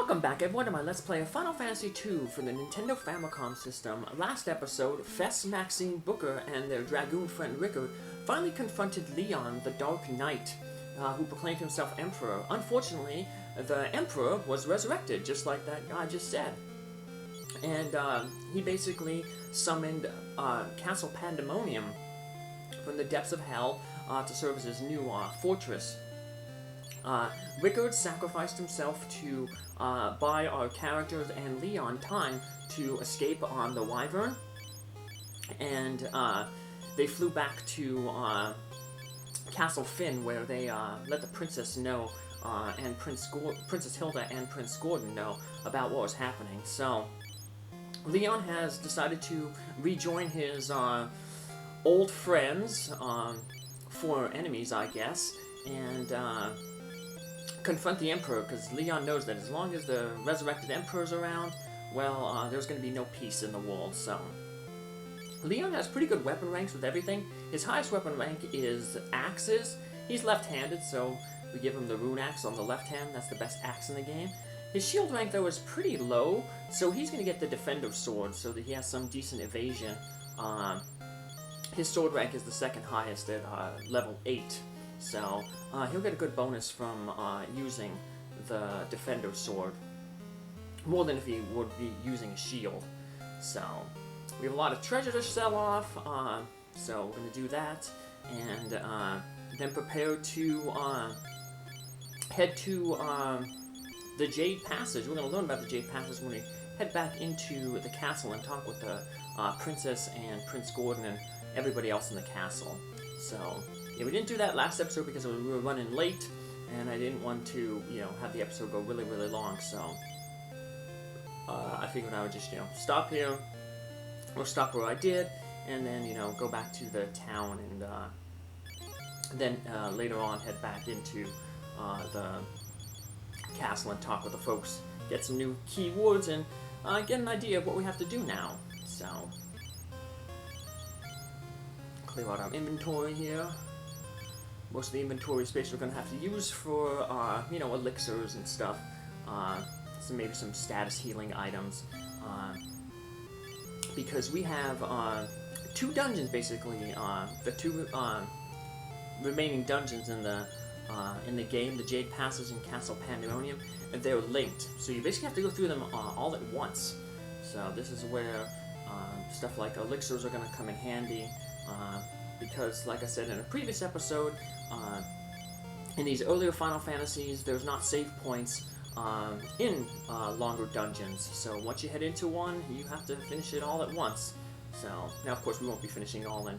Welcome back everyone to my Let's Play of Final Fantasy II for the Nintendo Famicom system. Last episode, Fess, Maxine, Booker, and their Dragoon friend Rickard finally confronted Leon, the Dark Knight, who proclaimed himself Emperor. Unfortunately, the Emperor was resurrected, just like that guy just said. And he basically summoned Castle Pandemonium from the depths of hell to serve as his new fortress. Rickard sacrificed himself to buy our characters and Leon time to escape on the Wyvern, and they flew back to Castle Finn, where they let the princess know, and Princess Hilda and Prince Gordon know about what was happening. So Leon has decided to rejoin his old friends, former enemies, I guess, and confront the Emperor, because Leon knows that as long as the resurrected Emperor's around, well, there's going to be no peace in the world. So Leon has pretty good weapon ranks with everything. His highest weapon rank is axes. He's left-handed, so we give him the rune axe on the left hand. That's the best axe in the game. His shield rank, though, is pretty low, so he's going to get the Defender Sword so that he has some decent evasion. His sword rank is the second highest at level 8. So he'll get a good bonus from using the Defender Sword, more than if he would be using a shield. So we have a lot of treasure to sell off, so we're going to do that, and then prepare to head to the Jade Passage. We're going to learn about the Jade Passage when we head back into the castle and talk with the Princess and Prince Gordon and everybody else in the castle. So yeah, we didn't do that last episode because we were running late, and I didn't want to, have the episode go really, really long, so I figured I would just, stop here, or stop where I did, and then, go back to the town, and then later on head back into the castle and talk with the folks, get some new keywords, and get an idea of what we have to do now. So clear out our inventory here. Most of the inventory space we're going to have to use for, elixirs and stuff. So maybe some status healing items. Because we have 2 dungeons, basically. The 2 remaining dungeons in the game, the Jade Passage and Castle Pandemonium, and they're linked. So you basically have to go through them all at once. So this is where stuff like elixirs are going to come in handy. Because, like I said in a previous episode, in these earlier Final Fantasies, there's not save points in longer dungeons. So once you head into one, you have to finish it all at once. So now, of course, we won't be finishing all in,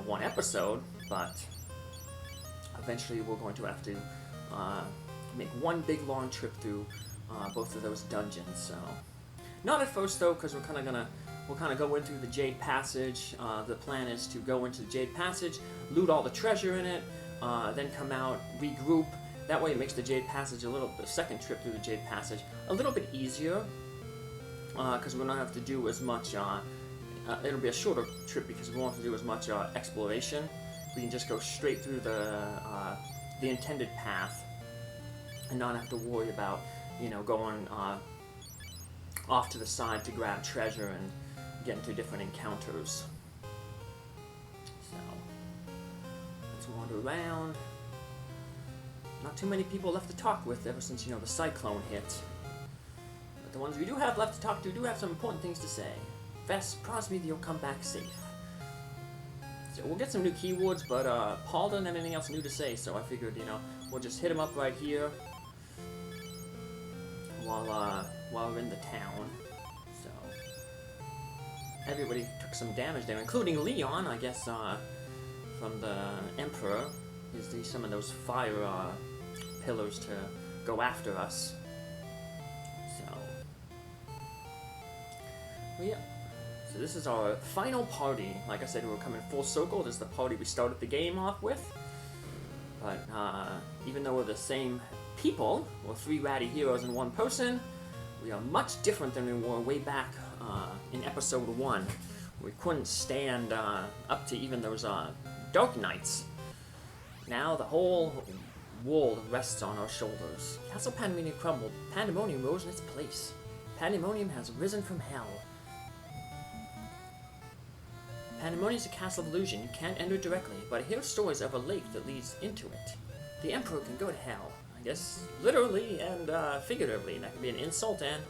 one episode, but eventually we're going to have to make one big long trip through both of those dungeons. So not at first though, because we'll kind of go in through the Jade Passage. The plan is to go into the Jade Passage, loot all the treasure in it, then come out, regroup. That way it makes the Jade Passage the second trip through the Jade Passage a little bit easier, because we don't have to do as much, it'll be a shorter trip because we won't have to do as much exploration. We can just go straight through the intended path and not have to worry about, going off to the side to grab treasure and get into different encounters. So let's wander around. Not too many people left to talk with ever since, the cyclone hit. But the ones we do have left to talk to do have some important things to say. Fess, promise me that you'll come back safe. So we'll get some new keywords, but Paul doesn't have anything else new to say, so I figured, we'll just hit him up right here while we're in the town. So everybody took some damage there, including Leon, I guess, from the Emperor. He's some of those fire pillars to go after us. So, well, yeah. So this is our final party. Like I said, we're coming full circle. This is the party we started the game off with. But even though we're the same people, we're 3 ratty heroes in 1 person, we are much different than we were way back in episode 1. We couldn't stand up to even those Dark Knights. Now the whole world rests on our shoulders. Castle Pandemonium crumbled. Pandemonium rose in its place. Pandemonium has risen from hell. Pandemonium is a castle of illusion. You can't enter directly, but I hear stories of a lake that leads into it. The Emperor can go to hell. I guess literally and figuratively. That could be an insult, and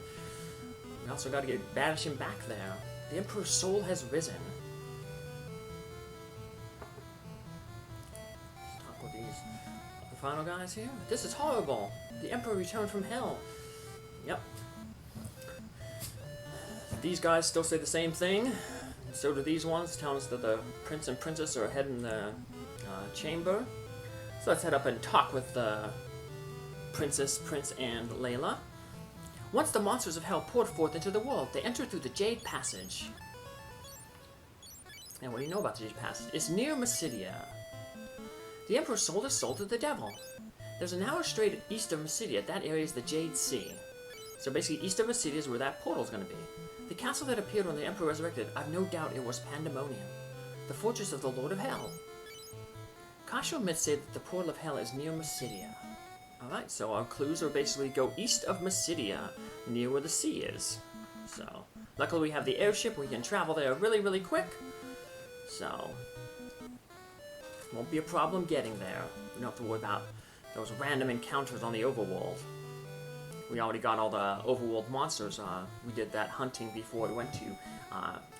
we also got to banish him back there. The Emperor's soul has risen. Let's talk with these the final guys here. This is horrible. The Emperor returned from hell. Yep. These guys still say the same thing. So do these ones, telling us that the prince and princess are ahead in the chamber. So let's head up and talk with the princess, prince, and Layla. Once the monsters of hell poured forth into the world, they entered through the Jade Passage. And what do you know about the Jade Passage? It's near Mysidia. The Emperor sold his soul to the devil. There's an hour straight east of Mysidia. That area is the Jade Sea. So basically east of Mysidia is where that portal's going to be. The castle that appeared when the Emperor resurrected, I've no doubt it was Pandemonium, the fortress of the Lord of Hell. Kasho myths say that the portal of hell is near Mysidia. Alright, so our clues are basically go east of Mysidia, near where the sea is. So, luckily we have the airship, we can travel there really, really quick. So, won't be a problem getting there. We don't have to worry about those random encounters on the overworld. We already got all the overworld monsters. We did that hunting before we went to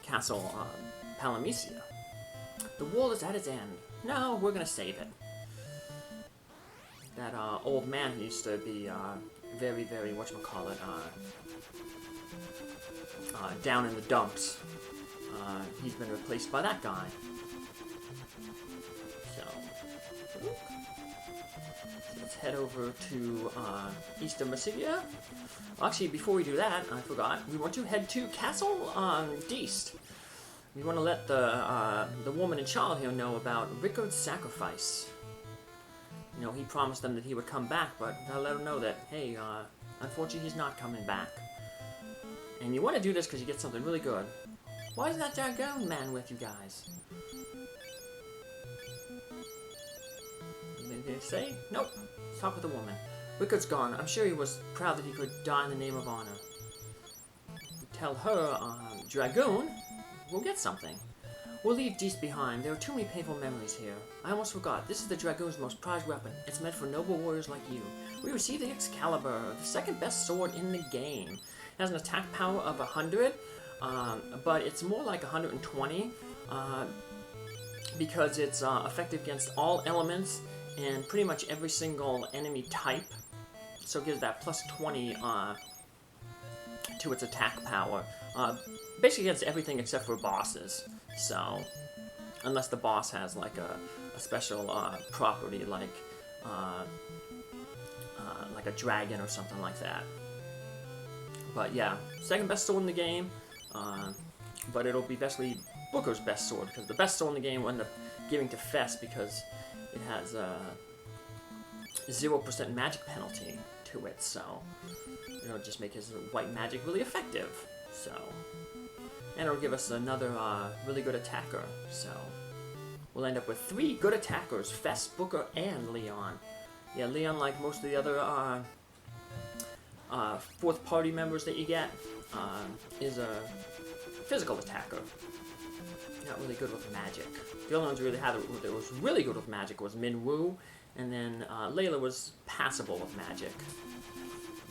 Castle Pandemonium. The world is at its end. No, we're gonna save it. That old man who used to be very, very, whatchamacallit, down in the dumps. He's been replaced by that guy. So let's head over to east of Mysidia. Well, actually, before we do that, I forgot, we want to head to Castle Deist. We want to let the woman and child here know about Rickard's sacrifice. You know, he promised them that he would come back, but I let them know that, hey, unfortunately he's not coming back. And you want to do this because you get something really good. Why isn't that dragon man with you guys? Anything to say? Nope. Let's talk with the woman. Rickard's gone. I'm sure he was proud that he could die in the name of honor. We tell her, Dragoon, we'll get something. We'll leave Deist behind. There are too many painful memories here. I almost forgot. This is the Dragoon's most prized weapon. It's meant for noble warriors like you. We received the Excalibur, the second best sword in the game. It has an attack power of 100, but it's more like 120, because it's effective against all elements and pretty much every single enemy type. So it gives that plus 20 to its attack power. Basically against everything except for bosses. So, unless the boss has like a special property like a dragon or something like that. But yeah, second best sword in the game, but it'll be basically Booker's best sword, because the best sword in the game will end up giving to Fess because it has a 0% magic penalty to it, so it'll just make his white magic really effective. So, and it'll give us another really good attacker. So we'll end up with 3 good attackers: Fess, Booker, and Leon. Yeah, Leon, like most of the other fourth party members that you get, is a physical attacker. Not really good with magic. The only ones really had that was really good with magic was Minwoo, and then Layla was passable with magic.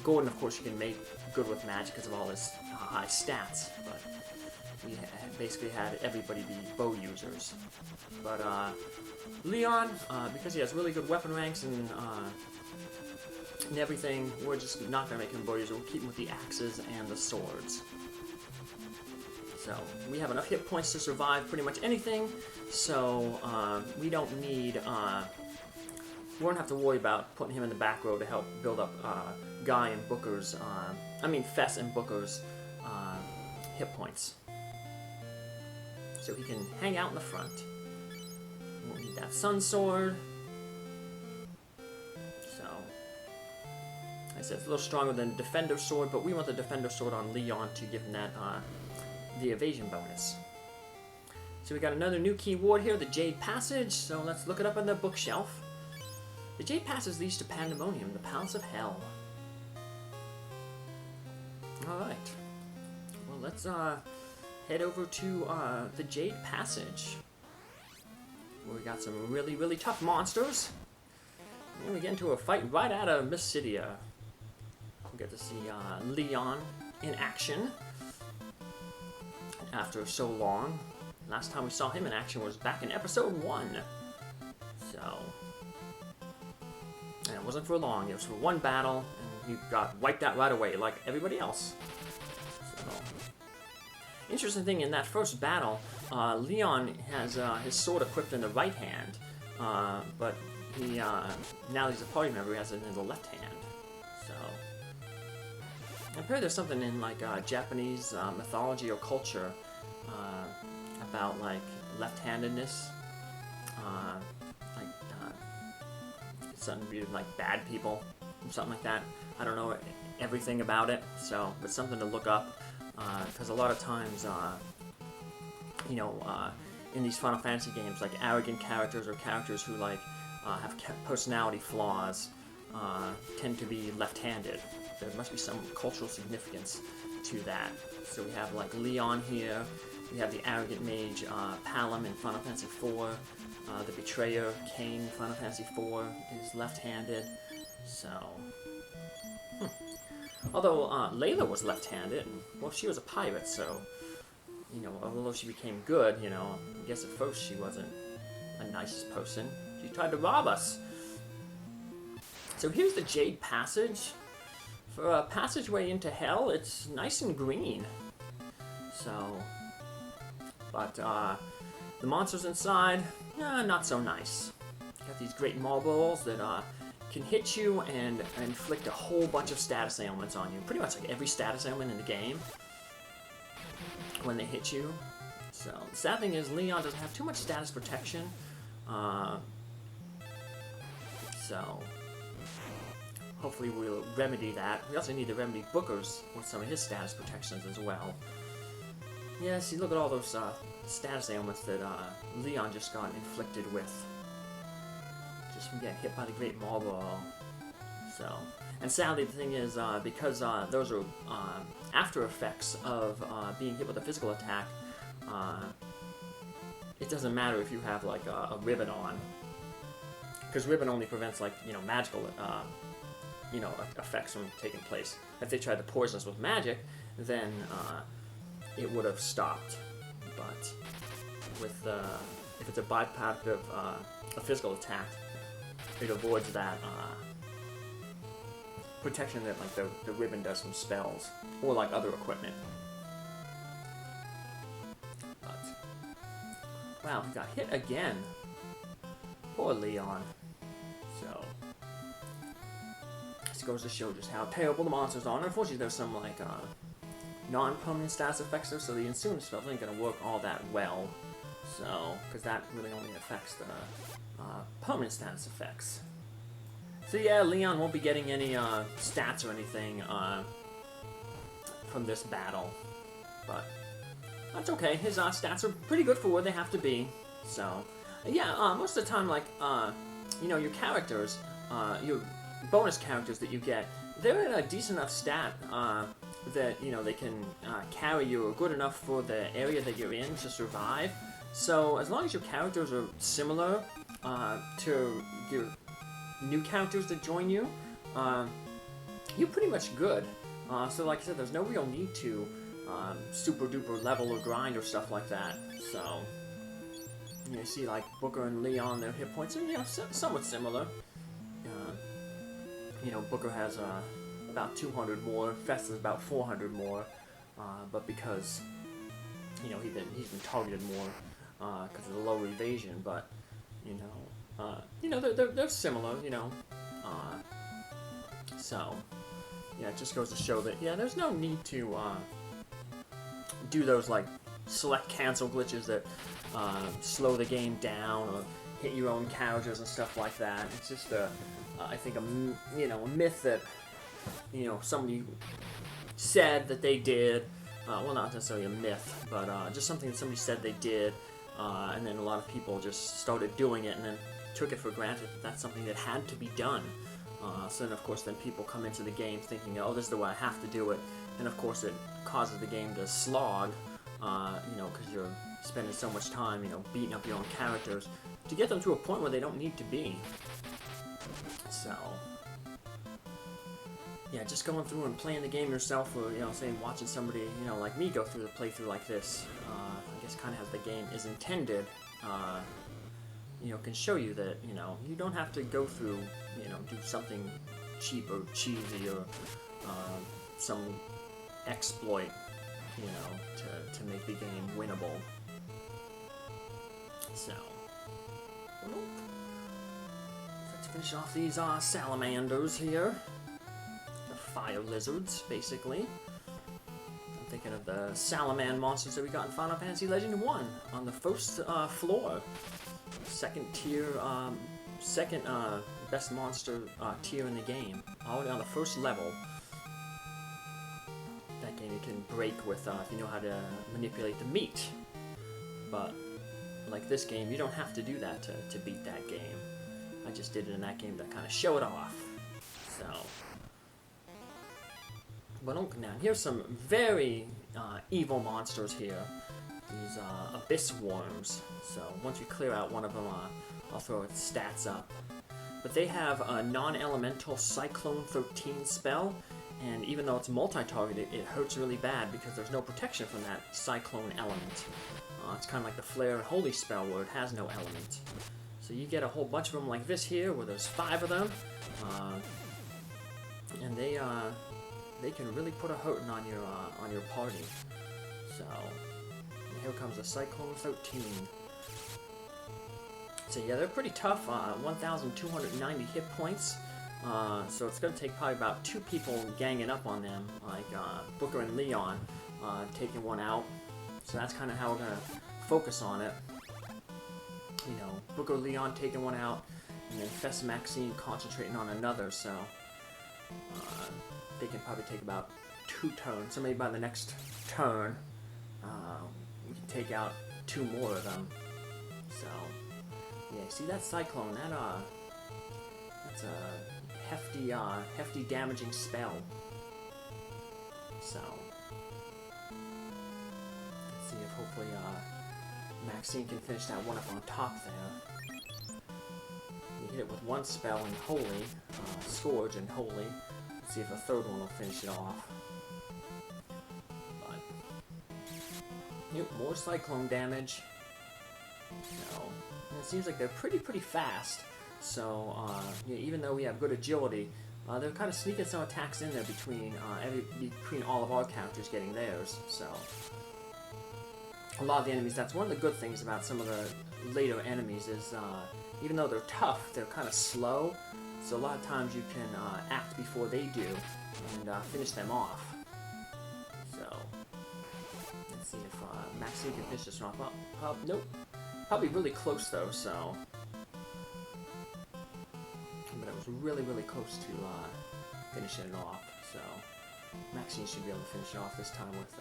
Gordon, of course, you can make good with magic because of all his high stats, but we basically had everybody be bow users. But Leon, because he has really good weapon ranks and everything, we're just not going to make him bow user. We'll keep him with the axes and the swords. So we have enough hit points to survive pretty much anything, so we don't need, we won't have to worry about putting him in the back row to help build up Guy and Booker's, Fess and Booker's hit points. So he can hang out in the front. We won't need that Sun Sword. So, like I said, it's a little stronger than Defender Sword, but we want the Defender Sword on Leon to give him that, the evasion bonus. So we got another new keyword here, the Jade Passage, so let's look it up on the bookshelf. The Jade Passage leads to Pandemonium, the Palace of Hell. Alright. Well, let's head over to the Jade Passage, where we got some really, really tough monsters. And we get into a fight right out of Mysidia. We get to see Leon in action after so long. Last time we saw him in action was back in episode 1. So, and it wasn't for long. It was for one battle, and he got wiped out right away, like everybody else. So, interesting thing, in that first battle, Leon has his sword equipped in the right hand, but he now that he's a party member, he has it in the left hand. So, I've heard there's something in like Japanese mythology or culture about like left-handedness, it's something to do with like bad people, something like that. I don't know everything about it, so it's something to look up, because a lot of times, in these Final Fantasy games, like arrogant characters or characters who like have personality flaws tend to be left-handed. There must be some cultural significance to that. So we have like Leon here. We have the arrogant mage Palom in Final Fantasy IV. The betrayer Cain in Final Fantasy IV is left-handed. So, although Layla was left-handed, well, she was a pirate, so although she became good, I guess at first she wasn't a nice person. She tried to rob us. So here's the Jade Passage. For a passageway into hell, it's nice and green. So, but the monsters inside, not so nice. Got these great marbles that can hit you and inflict a whole bunch of status ailments on you. Pretty much like every status ailment in the game when they hit you. So, the sad thing is Leon doesn't have too much status protection. So, hopefully we'll remedy that. We also need to remedy Booker's with some of his status protections as well. Yeah, see, look at all those status ailments that Leon just got inflicted with. Just from getting hit by the Great Marble. So, and sadly the thing is, because those are after effects of being hit with a physical attack, it doesn't matter if you have like a ribbon on. Because ribbon only prevents like, magical effects from taking place. If they tried to poison us with magic, then it would have stopped. But with if it's a byproduct of a physical attack, it avoids that protection that like the ribbon does from spells or like other equipment. But wow, we got hit again. Poor Leon. So, this goes to show just how terrible the monsters are. And unfortunately, there's some like non-permanent status effects there, so the ensuing spells ain't gonna work all that well. So, because that really only affects the permanent status effects. So yeah, Leon won't be getting any stats or anything from this battle, but that's okay. His stats are pretty good for where they have to be. So, yeah, most of the time, like, your characters, your bonus characters that you get, they're at a decent enough stat that, they can carry you good enough for the area that you're in to survive. So, as long as your characters are similar to your new characters that join you, you're pretty much good. So, like I said, there's no real need to super duper level or grind or stuff like that. So, you see, like, Booker and Leon, their hit points are, somewhat similar. Booker has about 200 more, Fess is about 400 more, but because, he's been targeted more because of the lower evasion, but, they're similar, so, yeah, it just goes to show that, there's no need to do those, like, select cancel glitches that slow the game down or hit your own characters and stuff like that. It's just I think a myth that somebody said that they did. Well, not necessarily a myth, but just something that somebody said they did, and then a lot of people just started doing it and then took it for granted that that's something that had to be done. So then, of course, then people come into the game thinking, oh, this is the way I have to do it. And, of course, it causes the game to slog, because you're spending so much time, beating up your own characters to get them to a point where they don't need to be. So, yeah, just going through and playing the game yourself, or, say, watching somebody, like me go through the playthrough like this, I guess kind of as the game is intended, can show you that, you don't have to go through, do something cheap or cheesy or some exploit, to make the game winnable. So, let's finish off these salamanders here. The fire lizards, basically. I'm thinking of the Salaman monsters that we got in Final Fantasy Legend 1 on the first floor. Second tier, second best monster tier in the game. Already on the first level. That game you can break with if you know how to manipulate the meat. But like this game, you don't have to do that to beat that game. I just did it in that game to kind of show it off. So, but now here's some very evil monsters here. These abyss worms. So once you clear out one of them, I'll throw its stats up. But they have a non-elemental Cyclone 13 spell, and even though it's multi-targeted, it hurts really bad because there's no protection from that Cyclone element. It's kind of like the Flare Holy spell where it has no element. So you get a whole bunch of them like this here, where there's 5 of them, and they can really put a hurting on your party. So here comes the Cyclone 13. So yeah, they're pretty tough. 1,290 hit points. So it's going to take probably about 2 people ganging up on them, like Booker and Leon taking one out. So that's kind of how we're going to focus on it. Booker, Leon taking one out, and then Fess and Maxine concentrating on another. So they can probably take about 2 turns. So maybe by the next turn, we can take out 2 more of them. So yeah, see that Cyclone? That's a hefty damaging spell. So let's see if hopefully Maxine can finish that one up on top there. We hit it with one spell in Holy, Scourge and Holy. Let's see if a third one will finish it off. But yep, more Cyclone damage. So it seems like they're pretty fast. So even though we have good agility, they're kind of sneaking some attacks in there between all of our characters getting theirs. So a lot of the enemies, that's one of the good things about some of the later enemies is even though they're tough, they're kind of slow. So a lot of times you can act before they do and finish them off. So let's see if Maxine can finish this one off. Nope. Probably really close though, so. But it was really close to finishing it off. So Maxine should be able to finish it off this time with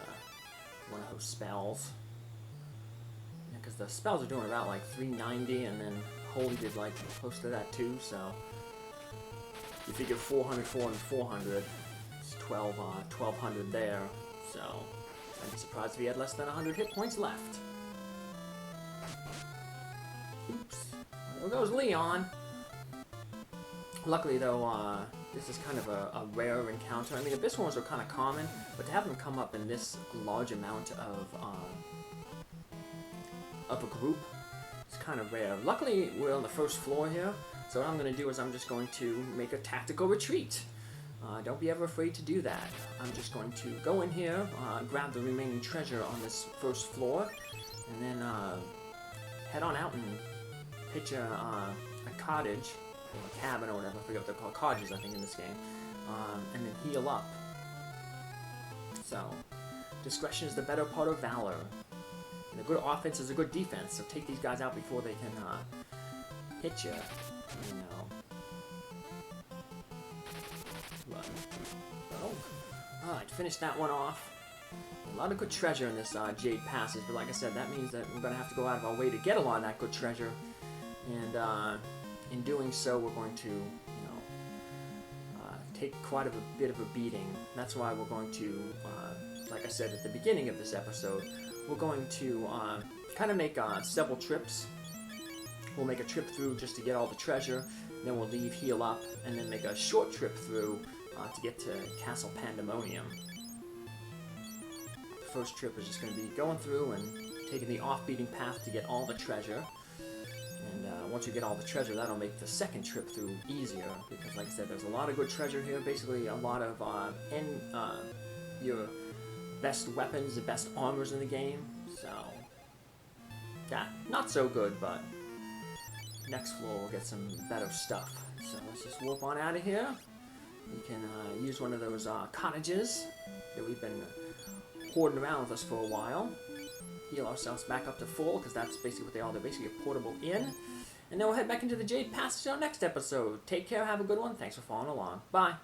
one of those spells. Yeah, because the spells are doing about like 390, and then Holy did like close to that too. So you figure 400, 400, 400. It's 1200 there. So I'd be surprised if he had less than 100 hit points left. Oops. There goes Leon. Luckily, though, this is kind of a rare encounter. I mean, Abyss Worms are kind of common, but to have them come up in this large amount of a group, it's kind of rare. Luckily, we're on the first floor here, so what I'm going to do is I'm just going to make a tactical retreat. Don't be ever afraid to do that. I'm just going to go in here, grab the remaining treasure on this first floor, and then head on out and pitch a cottage, or a cabin or whatever, I forget what they're called, cottages I think in this game, and then heal up. So, discretion is the better part of valor. And a good offense is a good defense, so take these guys out before they can hit you, Alright, finish that one off. A lot of good treasure in this Jade Passage, but like I said, that means that we're going to have to go out of our way to get a lot of that good treasure. And in doing so, we're going to, take quite a bit of a beating. That's why we're going to, like I said at the beginning of this episode, we're going to kind of make several trips. We'll make a trip through just to get all the treasure, then we'll leave, heal up, and then make a short trip through to get to Castle Pandemonium. The first trip is just going to be going through and taking the off-beating path to get all the treasure. And once you get all the treasure, that'll make the second trip through easier, because like I said, there's a lot of good treasure here, basically a lot of your best weapons, the best armors in the game, so yeah, not so good, but next floor we'll get some better stuff. So let's just warp on out of here. We can use one of those cottages that we've been hoarding around with us for a while. Heal ourselves back up to full, because that's basically what they are. They're basically a portable inn. And then we'll head back into the Jade Passage in our next episode. Take care, have a good one. Thanks for following along. Bye.